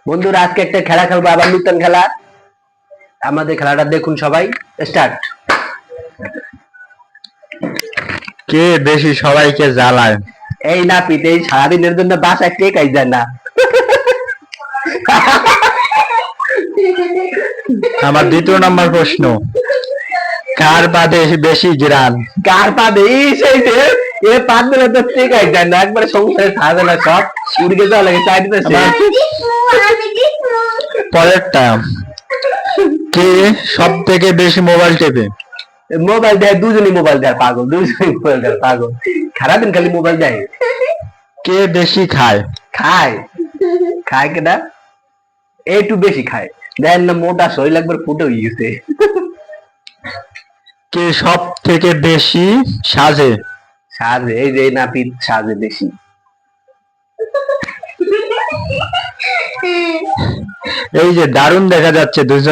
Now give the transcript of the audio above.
বন্ধুরা আজকে একটা খেলা খেলবো, আবার নতুন খেলা। আমাদের খেলাটা দেখুন সবাই। স্টার্ট। কে বেশি সবাইকে জ্বালায়? এই নাপিত এই সারাদিনের জন্য বাসায় টেকাই যায় না। আমার দ্বিতীয় নম্বর প্রশ্ন, কার বাদে বেশি গ্রান? কার পা দেই সেই যে এ পা দিলে তো টেকাই যায় না, একবারে সংসারে থাকে না, সব উড়ে যাওয়া লাগে চাইতে। পরেরটা, কে সব থেকে বেশি মোবাইল টেপে? মোবাইল দেয় দুজনই, মোবাইল দেয় পাগল, দুজনই মোবাইল দেয় পাগল, সারাদিন খালি মোবাইল দেয়। কে বেশি খায়? খায় খায় কেনা একটু বেশি খায়, দেন না মোটা শরীর একবার ফুটে হয়ে গেছে। কে সব থেকে বেশি সাজে? সাজে এই যে নাপিত সাজে বেশি। এই যে দারুণ দেখা যাচ্ছে দুজন